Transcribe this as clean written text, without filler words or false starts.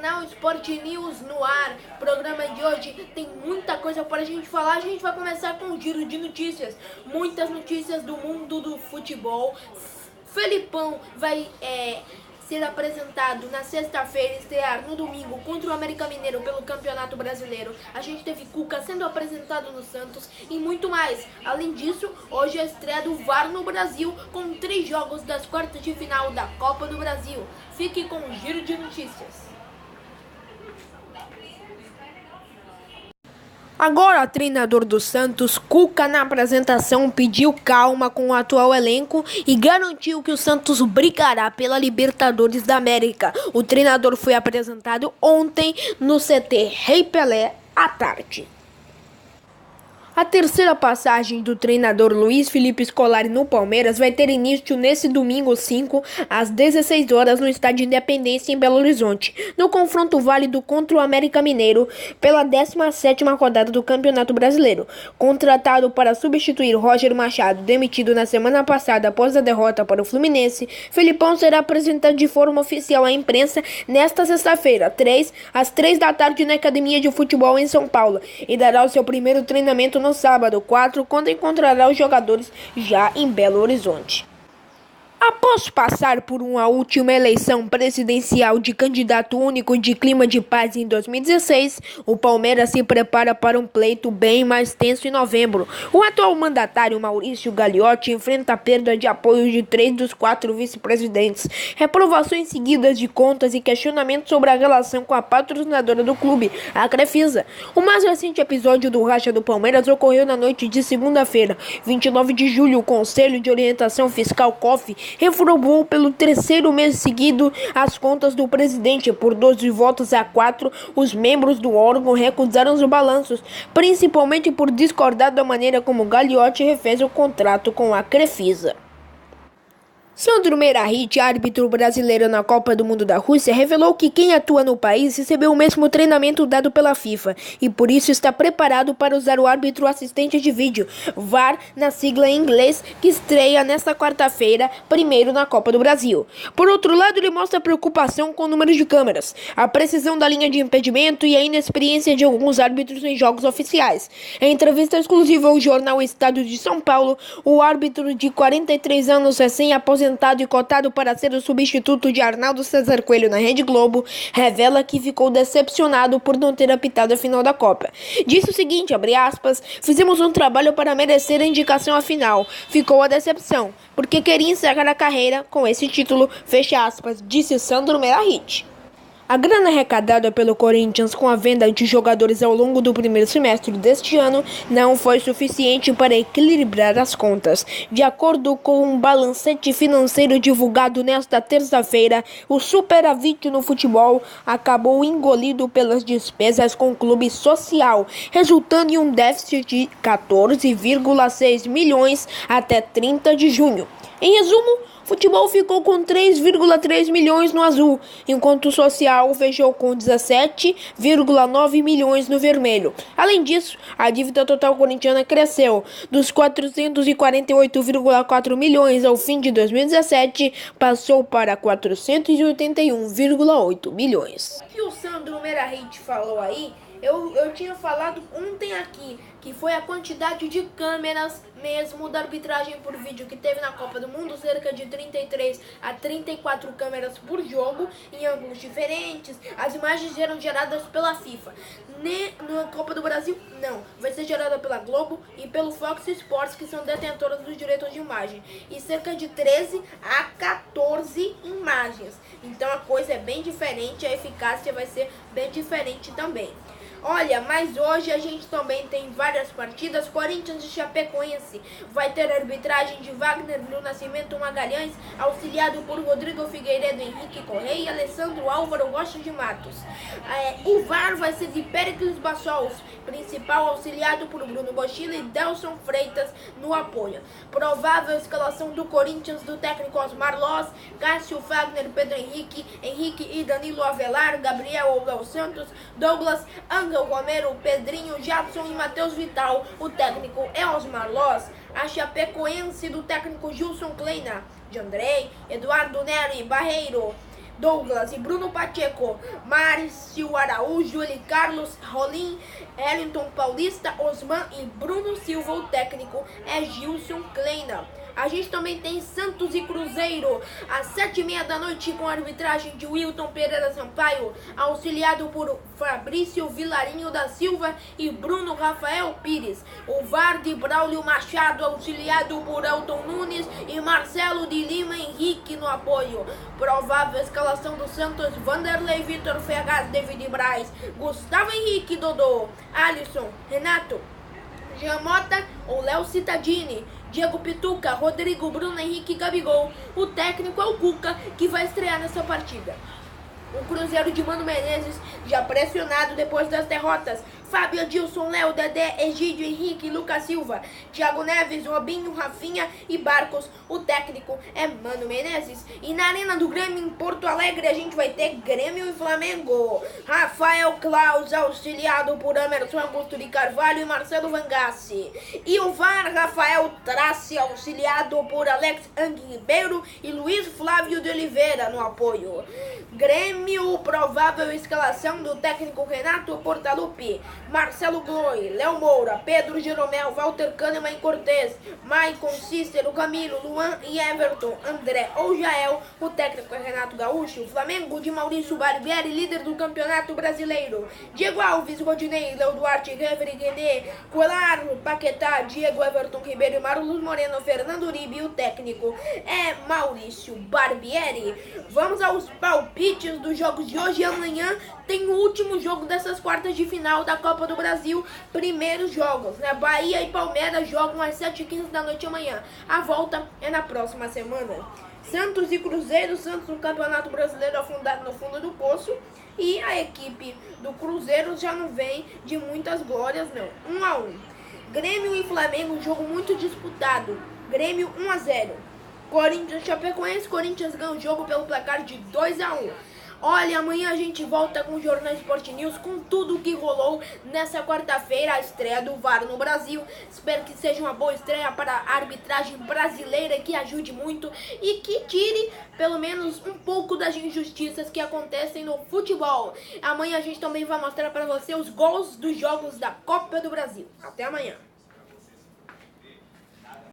Canal Sport News no ar. Programa de hoje tem muita coisa para a gente falar. A gente vai começar com um giro de notícias. Muitas notícias do mundo do futebol. Felipão vai ser apresentado na sexta-feira e estrear no domingo contra o América Mineiro pelo Campeonato Brasileiro. A gente teve Cuca sendo apresentado no Santos e muito mais. Além disso, hoje é a estreia do VAR no Brasil com 3 jogos das quartas de final da Copa do Brasil. Fique com o giro de notícias. Agora, treinador do Santos, Cuca, na apresentação, pediu calma com o atual elenco e garantiu que o Santos brigará pela Libertadores da América. O treinador foi apresentado ontem no CT Rei Pelé à tarde. A terceira passagem do treinador Luiz Felipe Scolari no Palmeiras vai ter início nesse domingo 5, às 16 horas, no Estádio Independência, em Belo Horizonte, no confronto válido contra o América Mineiro pela 17ª rodada do Campeonato Brasileiro. Contratado para substituir Roger Machado, demitido na semana passada após a derrota para o Fluminense, Felipão será apresentado de forma oficial à imprensa nesta sexta-feira, às 3 da tarde, na Academia de Futebol em São Paulo, e dará o seu primeiro treinamento no sábado 4, quando encontrará os jogadores já em Belo Horizonte. Após passar por uma última eleição presidencial de candidato único de clima de paz em 2016, o Palmeiras se prepara para um pleito bem mais tenso em novembro. O atual mandatário Maurício Gagliotti enfrenta a perda de apoio de 3 dos 4 vice-presidentes, reprovações seguidas de contas e questionamentos sobre a relação com a patrocinadora do clube, a Crefisa. O mais recente episódio do racha do Palmeiras ocorreu na noite de segunda-feira, 29 de julho. O Conselho de Orientação Fiscal COFI reprovou pelo terceiro mês seguido as contas do presidente. Por 12 votos a 4, os membros do órgão recusaram os balanços, principalmente por discordar da maneira como Gagliotti refez o contrato com a Crefisa. Sandro Meirahit, árbitro brasileiro na Copa do Mundo da Rússia, revelou que quem atua no país recebeu o mesmo treinamento dado pela FIFA e por isso está preparado para usar o árbitro assistente de vídeo, VAR, na sigla em inglês, que estreia nesta quarta-feira, primeiro na Copa do Brasil. Por outro lado, ele mostra preocupação com o número de câmeras, a precisão da linha de impedimento e a inexperiência de alguns árbitros em jogos oficiais. Em entrevista exclusiva ao jornal Estado de São Paulo, o árbitro de 43 anos, recém-aposentado e cotado para ser o substituto de Arnaldo César Coelho na Rede Globo, revela que ficou decepcionado por não ter apitado a final da Copa. Disse o seguinte, abre aspas, fizemos um trabalho para merecer a indicação à final. Ficou a decepção, porque queria encerrar a carreira com esse título, fecha aspas, disse Sandro Meirahit. A grana arrecadada pelo Corinthians com a venda de jogadores ao longo do primeiro semestre deste ano não foi suficiente para equilibrar as contas. De acordo com um balancete financeiro divulgado nesta terça-feira, o superávit no futebol acabou engolido pelas despesas com o clube social, resultando em um déficit de 14,6 milhões até 30 de junho. Em resumo, o futebol ficou com 3,3 milhões no azul, enquanto o social fechou com 17,9 milhões no vermelho. Além disso, a dívida total corintiana cresceu dos 448,4 milhões ao fim de 2017, passou para 481,8 milhões. O que o Sandro Meirahit falou aí, eu tinha falado ontem aqui, que foi a quantidade de câmeras mesmo da arbitragem por vídeo que teve na Copa do Mundo, cerca de 33 a 34 câmeras por jogo, em ângulos diferentes. As imagens eram geradas pela FIFA. Na Copa do Brasil, não. Vai ser gerada pela Globo e pelo Fox Sports, que são detentoras dos direitos de imagem. E cerca de 13 a 14 imagens. Então a coisa é bem diferente, a eficácia vai ser bem diferente também. Olha, mas hoje a gente também tem várias partidas. Corinthians e Chapecoense vai ter arbitragem de Wagner do Nascimento Magalhães, auxiliado por Rodrigo Figueiredo, Henrique Correia e Alessandro Álvaro Rocha de Matos. O VAR vai ser de Péricles Bassols, principal, auxiliado por Bruno Bochila e Delson Freitas no apoio. Provável escalação do Corinthians do técnico Osmar Loz, Cássio Fagner, Pedro Henrique e Danilo Avelar, Gabriel Oblão Santos, Douglas Angel Romero, Pedrinho, Jadson e Matheus Vital. O técnico é Osmar Loz. A Chapecoense do técnico Gilson Kleina, de Andrei, Eduardo Neri Barreiro, Douglas e Bruno Pacheco, Márcio Araújo, Eli Carlos, Rolim, Wellington Paulista, Osman e Bruno Silva. O técnico é Gilson Kleina. A gente também tem Santos e Cruzeiro, às 7h30 da noite, com a arbitragem de Wilton Pereira Sampaio, auxiliado por Fabrício Vilarinho da Silva e Bruno Rafael Pires. O VAR de Braulio Machado, auxiliado por Elton Nunes e Marcelo de Lima Henrique no apoio. Provável escalação do Santos: Vanderlei, Vitor Ferraz, David Braz, Gustavo Henrique, Dodô, Alisson, Renato, Jamota ou Léo Cittadini, Diego Pituca, Rodrigo, Bruno Henrique e Gabigol. O técnico é o Cuca, que vai estrear nessa partida. O Cruzeiro de Mano Menezes, já pressionado depois das derrotas: Fábio, Adilson, Léo, Dedé, Egídio, Henrique, Lucas Silva, Thiago Neves, Robinho, Rafinha e Barcos. O técnico é Mano Menezes. E na Arena do Grêmio, em Porto Alegre, a gente vai ter Grêmio e Flamengo. Rafael Claus, auxiliado por Emerson Augusto de Carvalho e Marcelo Vangassi. E o VAR, Rafael Trace, auxiliado por Alex Ang Ribeiro e Luiz Flávio de Oliveira no apoio. Grêmio, provável escalação do técnico Renato Portaluppi: Marcelo Gloi, Léo Moura, Pedro Jeromel, Walter Kahneman e Cortez, Maicon, Cícero, Camilo, Luan e Everton, André ou Jael. O técnico é Renato Gaúcho. O Flamengo de Maurício Barbieri, líder do Campeonato Brasileiro: Diego Alves, Rodinei, Léo Duarte, Reverie, René, Coelar, Paquetá, Diego, Everton Ribeiro e Marlos Moreno, Fernando Uribe. O técnico é Maurício Barbieri. Vamos aos palpites dos jogos de hoje e amanhã. Tem o último jogo dessas quartas de final da Copa do Brasil. Primeiros jogos, né? Bahia e Palmeiras jogam às 7h15 da noite amanhã. A volta é na próxima semana. Santos e Cruzeiro. Santos no Campeonato Brasileiro, afundado no fundo do poço. E a equipe do Cruzeiro já não vem de muitas glórias, não. 1-1. Grêmio e Flamengo, um jogo muito disputado. Grêmio 1-0. Corinthians e Chapecoense. Corinthians ganha o jogo pelo placar de 2-1. Olha, amanhã a gente volta com o Jornal Sport News, com tudo o que rolou nessa quarta-feira, a estreia do VAR no Brasil. Espero que seja uma boa estreia para a arbitragem brasileira, que ajude muito e que tire pelo menos um pouco das injustiças que acontecem no futebol. Amanhã a gente também vai mostrar para você os gols dos jogos da Copa do Brasil. Até amanhã.